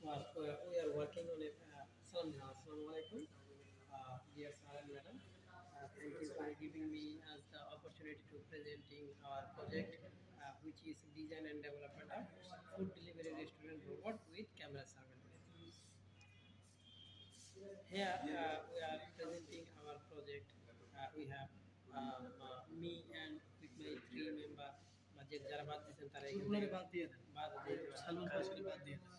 we are working on a Assalamu alaikum, dear sir and madam. Thank you for giving me as the opportunity to presenting our project, which is design and development of food delivery restaurant robot with camera surveillance. Here we are presenting our project. We have me and with my three member. যারা বাদ দিয়েছেন তারা বাদ দিয়ে দেন, বাদ দিয়ে সালমান ফাসকে বাদ দিয়ে দেন।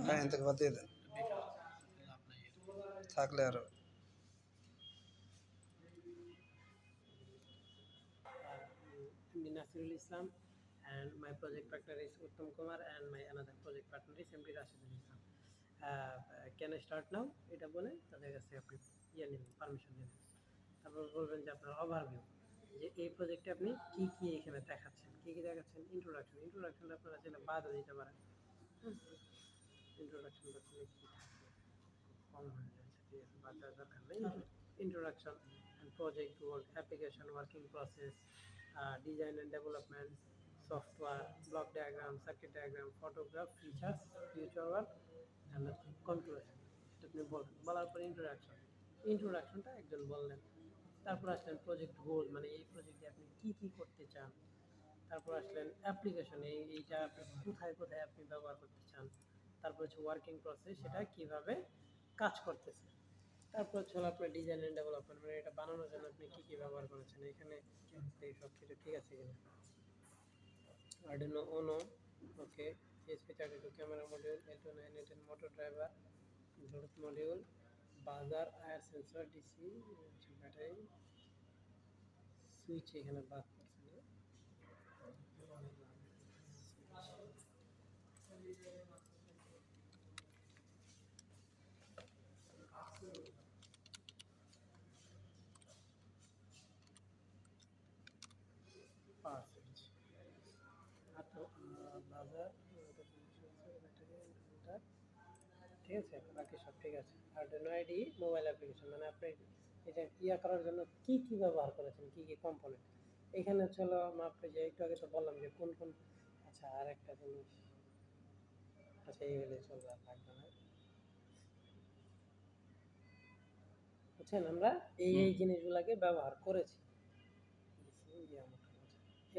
হ্যাঁ এখান থেকে বাদ দিয়ে দেন থাকলে আরো Nasirul Islam, and my project partner is Uttam Kumar, and my another project partner is MD Rashidul Islam. Can I start now? এটা বলে তাদের কাছে আপনি নেবেন, পারমিশন নেবেন। তারপর বলবেন যে আপনার ওভারভিউ, যে এই প্রজেক্টে আপনি কি কি এখানে দেখাচ্ছেন, কি কি দেখাচ্ছেন। ইন্ট্রোডাকশন আপনারা চাইলে বাদও দিতে পারেন। ইন্ট্রোডাকশনটা কি থাকবে, কম হয়ে যায়, ঠিক আছে, বাদ দেওয়ার দরকার নেই। Introduction and project goal, application working process, design and development, software, block diagram, circuit diagram, photograph, features, future work, and conclusion. এটা আপনি বলবেন, বলার পরে ইন্ট্রোডাকশনটা একজন বললেন। তারপর আসলেন প্রজেক্ট গোল, মানে এই প্রজেক্টে আপনি কি কি করতে চান। তারপর আসলেন অ্যাপ্লিকেশন, এইটা আপনি কোথায় কোথায় আপনি ব্যবহার করতে চান। তারপর হচ্ছে ওয়ার্কিং প্রসেস, সেটা কিভাবে কাজ করতেছে। তারপর হচ্ছে আপনার ডিজাইন অ্যান্ড ডেভেলপমেন্ট, মানে এটা বানানোর জন্য আপনি কী কী ব্যবহার করেছেন, এখানে এই সব কিছু ঠিক আছে কিনা। Arduino Uno, ওকে, ESP32 camera module, L298 motor driver, Bluetooth module, বাজার, আয়ার সেন্সর, ডিসি ব্যাটারি, সুইচ এখানে বাদ করছে না। বাজার, ঠিক আছে, বাকি সব ঠিক আছে। Arduino IDE মোবাইল অ্যাপ্লিকেশন, মানে আপনি এটা করার জন্য কি কি ব্যবহার করেছেন, কি কি কম্পোনেন্ট। এখানে হলো আপনি যে একটু আগে তো বললাম যে কোন কোন, আচ্ছা আর একটা জিনিস, আচ্ছা এই হলে চলবে, আর লাগবে না। বুঝছেন, আমরা এই জিনিসগুলোকে ব্যবহার করেছি।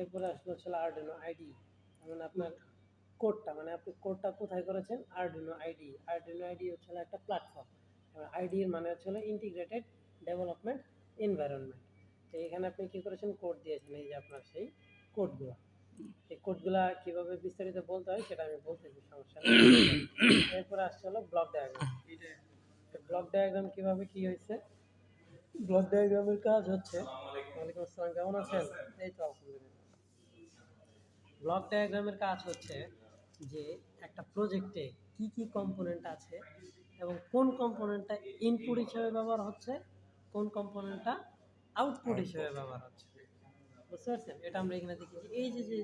এরপরে আসলে হচ্ছে Arduino IDE, মানে আপনার কোডটা, মানে আপনি কোডটা কোথায় করেছেন, Arduino IDE। Arduino IDE হচ্ছে একটা প্ল্যাটফর্ম, IDE এর মানে হচ্ছে ইন্টিগ্রেটেড ডেভেলপমেন্ট এনভায়রনমেন্ট। তো এখানে আপনি কি করেছেন, কোড দিয়েছেন, এই যে আপনার সেই কোডগুলো। এই কোডগুলা কিভাবে বিস্তারিত বলতে হয় সেটা আমি বলতেছি, সমস্যা নেই। এরপরে আসছে হলো ব্লক ডায়াগ্রাম। ব্লক ডায়াগ্রাম কিভাবে কি হয়েছে, ব্লক ডায়াগ্রামের কাজ হচ্ছে, ওয়ালাইকুম আসসালাম, কেমন আছেন? এই তো আলহামদুলিল্লাহ। ব্লক ডায়াগ্রামের কাজ হচ্ছে যে একটা প্রজেক্টে কি কি কম্পোনেন্ট আছে এবং কোন কম্পোনেন্টটা ইনপুট হিসেবে ব্যবহার হচ্ছে, কোন কম্পোনেন্টটা আউটপুট হিসেবে ব্যবহার হচ্ছে। বুঝতে পারছেন, এটা আমরা এখানে দেখি যে এই যে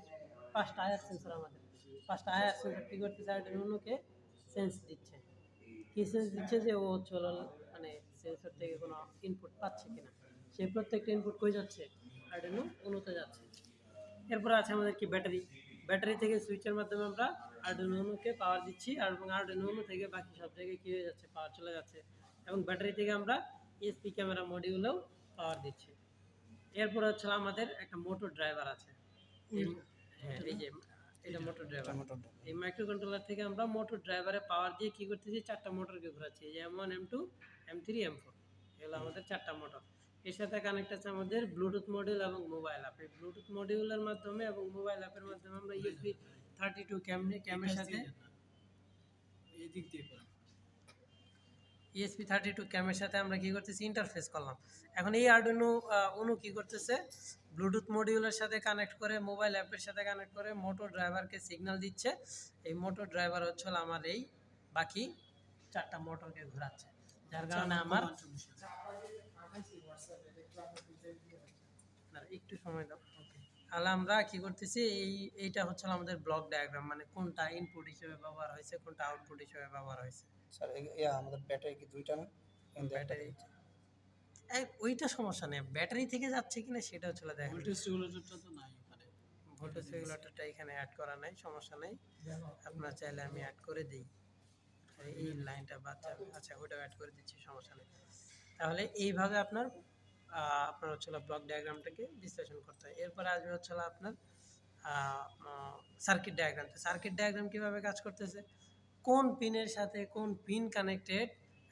পাঁচটা আয়ার সেন্সর, আমাদের পাঁচটা আয়ার সেন্সর কী করতেছে, Arduino-কে সেন্স দিচ্ছে। কি সেন্স দিচ্ছে, যে ও চলো মানে সেন্সর থেকে কোনো ইনপুট পাচ্ছে কিনা। সেই প্রত্যেকটা ইনপুট কই যাচ্ছে, Arduino Uno-তে যাচ্ছে। এরপরে আছে আমাদের কি ব্যাটারি থেকে সুইচের মাধ্যমে আমরা Arduino Uno-কে পাওয়ার দিচ্ছি, আর এবং Arduino Uno থেকে বাকি সব জায়গায় কী হয়ে যাচ্ছে, পাওয়ার চলে যাচ্ছে। এবং ব্যাটারি থেকে আমরা ESP ক্যামেরা মডিউলেও পাওয়ার দিচ্ছি। এরপরে হচ্ছে আমাদের একটা মোটর ড্রাইভার আছে। হ্যাঁ, এই যে এটা মোটর ড্রাইভার। এই মাইক্রো কন্ট্রোলার থেকে আমরা মোটর ড্রাইভারে পাওয়ার দিয়ে কি করতেছি, চারটা মোটরকে ঘোরাচ্ছি, এই যে M1 M2 M3 M4, এগুলো আমাদের চারটা মোটর। এর সাথে কানেক্ট আছে আমাদের ব্লুটুথ মডিউল এবং মোবাইল অ্যাপ। এই ব্লুটুথ মডিউলের মাধ্যমে এবং মোবাইল অ্যাপের মাধ্যমে আমরা ESP32 ক্যামের সাথে ESP32 ক্যামের সাথে আমরা কি করতেছি, ইন্টারফেস করলাম। এখন এই Arduino Uno কি করতেছে, ব্লুটুথ মডিউলের সাথে কানেক্ট করে, মোবাইল অ্যাপের সাথে কানেক্ট করে মোটর ড্রাইভারকে সিগন্যাল দিচ্ছে। এই মোটর ড্রাইভার হচ্ছে আমার এই বাকি চারটা মোটরকে ঘোরাচ্ছে, যার কারণে আমার একটু সময় দাও। তাহলে আমরা কি করতেছি, এইটা হচ্ছে আমাদের ব্লক ডায়াগ্রাম, মানে কোনটা ইনপুট হিসেবে ব্যবহার হয়েছে, কোনটা আউটপুট হিসেবে ব্যবহার হয়েছে। স্যার আমাদের ব্যাটারি কি দুইটা না, ব্যাটারি ওইটা সমস্যা নেই, ব্যাটারি থেকে যাচ্ছে কিনা সেটা হচ্ছে দেখা। ভোল্টেজ রেগুলেটরটা তো নাই ওখানে, ভোল্টেজ রেগুলেটরটা এখানে অ্যাড করা নাই, সমস্যা নেই, আপনারা চাইলে আমি অ্যাড করে দিই। এই লাইনটা বাদ যাবে, আচ্ছা ওটা অ্যাড করে দিচ্ছি, সমস্যা নেই। তাহলে এইভাবে আপনার আপনার হচ্ছে ব্লক ডায়াগ্রামটাকে বিশ্লেষণ করতে হয়। এরপরে আসবে হচ্ছে আপনার সার্কিট ডায়াগ্রাম। সার্কিট ডায়াগ্রাম কীভাবে কাজ করতেছে, কোন পিনের সাথে কোন পিন কানেক্টেড,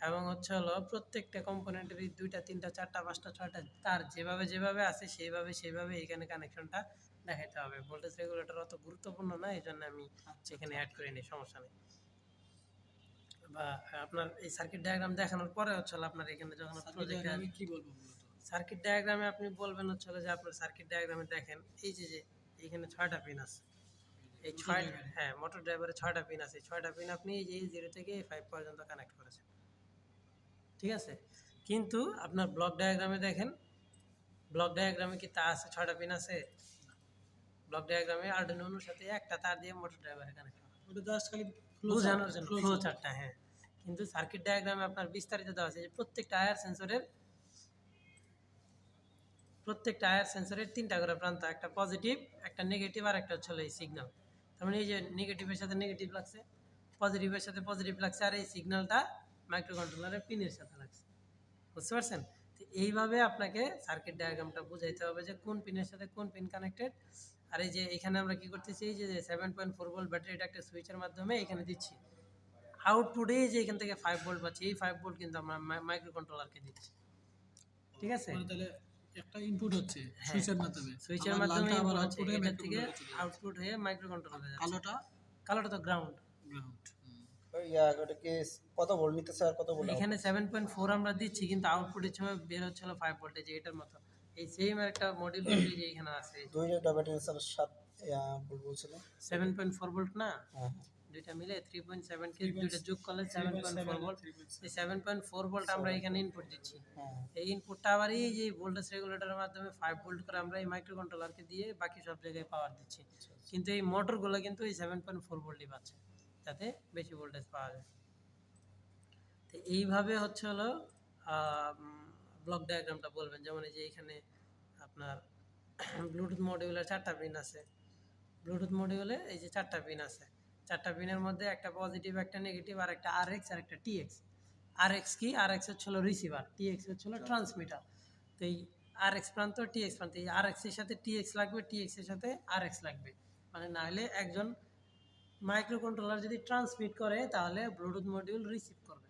এবং হচ্ছে হলো প্রত্যেকটা কম্পোনেন্টের 2টা 3টা 4টা 5টা 6টা তার যেভাবে যেভাবে আছে সেইভাবে এখানে কানেকশনটা দেখাতে হবে। ভোল্টেজ রেগুলেটর অত গুরুত্বপূর্ণ না, এই জন্য আমি সেখানে অ্যাড করে নিই, সমস্যা নেই। বা আপনার এই সার্কিট ডায়াগ্রাম দেখানোর পরে হচ্ছে আপনার এখানে যখন প্রজেক্টে আমি কি বলবো মূলত সার্কিট ডায়াগ্রামে আপনি বলবেন হচ্ছে যে আপনার সার্কিট ডায়াগ্রামে দেখেন এই যে এখানে 6টা পিন আছে, এই 6 হ্যাঁ মোটর ড্রাইভারে 6টা পিন আছে, 6টা পিন আপনি এই যে 0 থেকে 5 পর্যন্ত কানেক্ট করেছেন, ঠিক আছে। কিন্তু আপনার ব্লক ডায়াগ্রামে দেখেন, ব্লক ডায়াগ্রামে কি তা আছে 6টা পিন আছে? ব্লক ডায়াগ্রামে আরডুইনোর সাথে একটা তার দিয়ে মোটর ড্রাইভারে কানেক্ট করা, ওটা জাস্ট খালি বোঝানোর জন্য ফ্লো চার্টটা, হ্যাঁ। কিন্তু সার্কিট ডায়াগ্রামে আপনার বিস্তারিত দেওয়া আছে যে প্রত্যেকটা আয়ার সেন্সরের 3টা করে প্রান্ত, একটা পজিটিভ, একটা নেগেটিভ, আর একটা হচ্ছে এই সিগন্যাল। তার মানে এই যে নেগেটিভের সাথে নেগেটিভ লাগছে, পজিটিভের সাথে পজিটিভ লাগছে, আর এই সিগন্যালটা মাইক্রোকন্ট্রোলারের পিনের সাথে লাগছে, বুঝতে পারছেন? তো এইভাবে আপনাকে সার্কিট ডায়াগ্রামটা বুঝাইতে হবে যে কোন পিনের সাথে কোন পিন কানেক্টেড। আর এই যে এখানে আমরা কি করতেছি, এই যে 7.4 ভোল্ট ব্যাটারিটা একটা সুইচের মাধ্যমে এখানে দিচ্ছি, আউটপুটে যে এখান থেকে 5 ভোল্ট পাচ্ছি, এই 5 ভোল্ট কিন্তু আমরা মাইক্রোকন্ট্রোলারকে দিচ্ছি, ঠিক আছে। তাহলে একটা ইনপুট হচ্ছে সুইচের মাধ্যমে, সুইচের মাধ্যমে ইনপুট হচ্ছে, এটা থেকে আউটপুট হয়ে মাইক্রোকন্ট্রোলারে যাচ্ছে। কালোটা তো গ্রাউন্ড। ওটা কি কত ভোল্ট নিতেছে আর কত ভোল্ট? এখানে 7.4 আমরা দিচ্ছি, কিন্তু আউটপুটের সময় বের হচ্ছিল 5 ভোল্টেজ, এটার মতো এই সেম একটা মডিউল যে এখানে আছে, দুইটা ব্যাটারি স্যার 7 ভোল্ট বলছিল, 7.4 ভোল্ট না, হ্যাঁ দুইটা মিলে 3.7 কে দুইটা যোগ করলে 7.4 ভোল্ট। এই 7.4 ভোল্ট আমরা এখানে ইনপুট দিচ্ছি, হ্যাঁ। এই ইনপুটটা আবার এই যে ভোল্টেজ রেগুলেটরের মাধ্যমে 5 ভোল্ট করে আমরা এই মাইক্রোকন্ট্রোলারকে দিয়ে বাকি সব জায়গায় পাওয়ার দিচ্ছি। কিন্তু এই মোটরগুলো কিন্তু এই 7.4 ভোল্টই পাচ্ছে, যাতে বেশি ভোল্টেজ পাওয়া যায়। তো এইভাবে হচ্ছে হলো ব্লক ডায়াগ্রামটা বলবেন। যেমন এই যে এখানে আপনার ব্লুটুথ মডিউলের 4টা পিন আছে, ব্লুটুথ মডিউলে এই যে 4টা পিন আছে, 4টা পিনের মধ্যে একটা পজিটিভ, একটা নেগেটিভ, আর একটা আরএক্স আর একটা টিএক্স। আরএক্স কি? আরএক্স হচ্ছে রিসিভার, টিএক্স হচ্ছে ট্রান্সমিটার। তো এই আরএক্স প্রান্ত টিএক্স প্রান্ত, এই আরএক্স এর সাথে টিএক্স লাগবে, টিএক্স এর সাথে আরএক্স লাগবে, মানে না হলে একজন মাইক্রোকন্ট্রোলার যদি ট্রান্সমিট করে তাহলে ব্লুটুথ মডিউল রিসিভ করবে,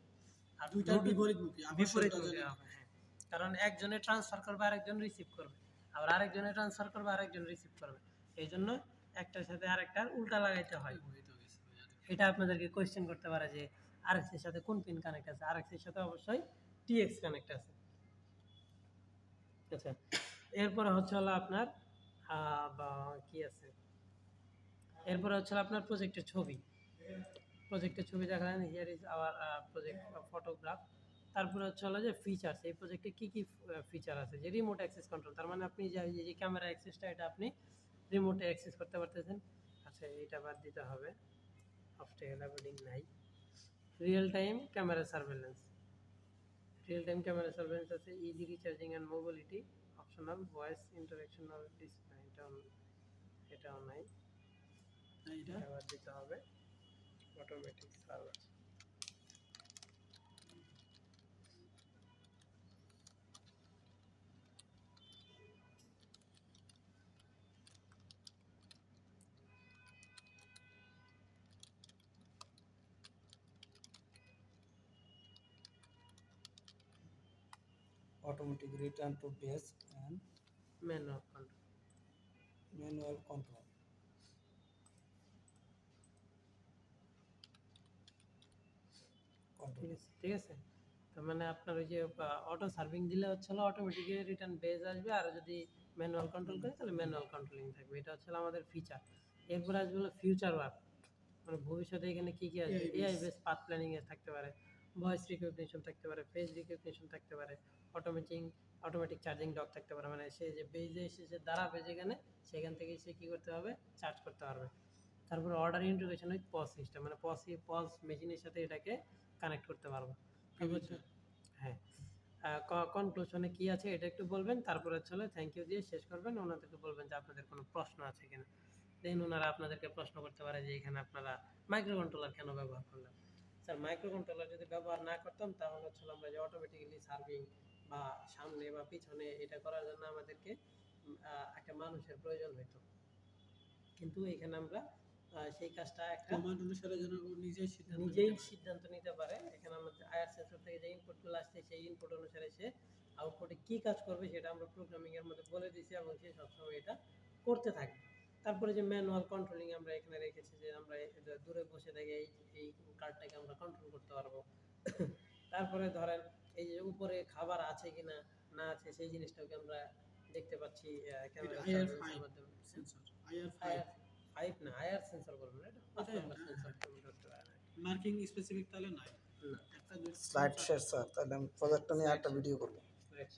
আর দুইটা বিপরীতমুখী বিপরীতমুখী হবে, হ্যাঁ। কারণ একজনে ট্রান্সফার করবে আরেকজন রিসিভ করবে, আবার আরেকজনে ট্রান্সফার করবে আরেকজন রিসিভ করবে, এই জন্য একটার সাথে আরেকটার উল্টা লাগাইতে হয়। এটা আপনাদেরকে কোয়েশ্চেন করতে পারে যে আরএক্স এর সাথে কোন পিন কানেক্ট আছে, আরএক্স এর সাথে অবশ্যই টিএক্স কানেক্ট আছে। আচ্ছা, এরপরে হচ্ছে হলো আপনার কি আছে, এরপরে হচ্ছে আপনার প্রজেক্টের ছবি, প্রজেক্টের ছবি দেখালেন, here is our project photograph. তারপরে হচ্ছে হলো যে ফিচার্স, এই প্রজেক্টে কী কী ফিচার আছে, যে রিমোট অ্যাক্সেস কন্ট্রোল, তার মানে আপনি যে ক্যামেরা অ্যাক্সেসটা এটা আপনি রিমোটে অ্যাক্সেস করতে পারতেছেন। আচ্ছা, এইটা বাদ দিতে হবে, অবস্টেকেল অ্যাভয়েডিং নাই। Real time camera surveillance, real time camera surveillance আছে। Easy recharging and mobility optional, voice interactional display, এটাও নাই, এটা বাদ দিতে হবে। Automatic server, automatic return to base and manual control, manual control, ঠিক আছে। তার মানে আপনার ওই যে অটো সার্ভিং দিলে হচ্ছে অটোমেটিক্যালি রিটার্ন বেজ আসবে, আর যদি ম্যানুয়াল কন্ট্রোল করে তাহলে ম্যানুয়াল কন্ট্রোলিং থাকবে। এটা হচ্ছে আমাদের ফিচার। এরপর আসবে হলো ফিউচার ওয়ার্ক, মানে ভবিষ্যতে এখানে কী কী আসবে, এআই বেস পাথ প্ল্যানিং এ থাকতে পারে, ভয়েস রিকগনিশন থাকতে পারে, ফেস রিকগনিশন থাকতে পারে, অটোমেটিক চার্জিং ডক থাকতে পারে, মানে সে যে বেজে এসে যে দাঁড়াবে যেখানে, সেখান থেকে সে কী করতে হবে, চার্জ করতে পারবে। তারপরে order integration with POS system, মানে পজ মেশিনের সাথে এটাকে কানেক্ট করতে পারবো। হ্যাঁ, কনক্লুশনে কী আছে এটা একটু বলবেন, তারপরে হচ্ছে থ্যাংক ইউ দিয়ে শেষ করবেন। ওনাদেরকে বলবেন যে আপনাদের কোনো প্রশ্ন আছে কিনা, দেন ওনারা আপনাদেরকে প্রশ্ন করতে পারে যে এখানে আপনারা মাইক্রো কন্ট্রোলার কেন ব্যবহার করলেন। স্যার মাইক্রো কন্ট্রোলার যদি ব্যবহার না করতাম তাহলে হচ্ছে আমরা যে অটোমেটিক্যালি সার্ভিং বা সামনে বা পিছনে এটা করার জন্য আমাদেরকে একটা মানুষের প্রয়োজন হতো, কিন্তু এখানে আমরা সেই কাজটা একটা কমান্ড অনুসারে যেন ও নিজেই সিদ্ধান্ত নিজেই নিতে পারে। সিদ্ধান্ত নিতে পারে। এখানে আমাদের আইআর সেন্সর থেকে যে ইনপুটগুলো আসছে সেই ইনপুট অনুসারে সে আউটপুটে কি কাজ করবে সেটা আমরা প্রোগ্রামিং এর মধ্যে বলে দিয়েছি এবং সে সবসময় এটা করতে থাকে। তারপরে যে ম্যানুয়াল কন্ট্রোলিং আমরা এখানে রেখেছি যে আমরা দূরে বসে থেকে এই কার্ডটাকে আমরা কন্ট্রোল করতে পারবো। তারপরে ধরেন এই যে উপরে খাবার আছে কিনা না আছে সেই জিনিসটাকে আমরা দেখতে পাচ্ছি ক্যামেরা IR5 সার্ভিসের মাধ্যমে। সেন্সর, IR5 আইআর 5 না, আইআর সেন্সর বলবো না, এটা 5 ওটাই, নাম্বার হ্যাঁ, সেন্সর হ্যাঁ। তুমি ধরতে পারো না। মার্কিং স্পেসিফিক তাহলে নাই। না, একটা দুই স্লাইড শেয়ার স্যার, তাহলে আমি প্রজেক্টটা নিয়ে একটা ভিডিও করবো। রাইট।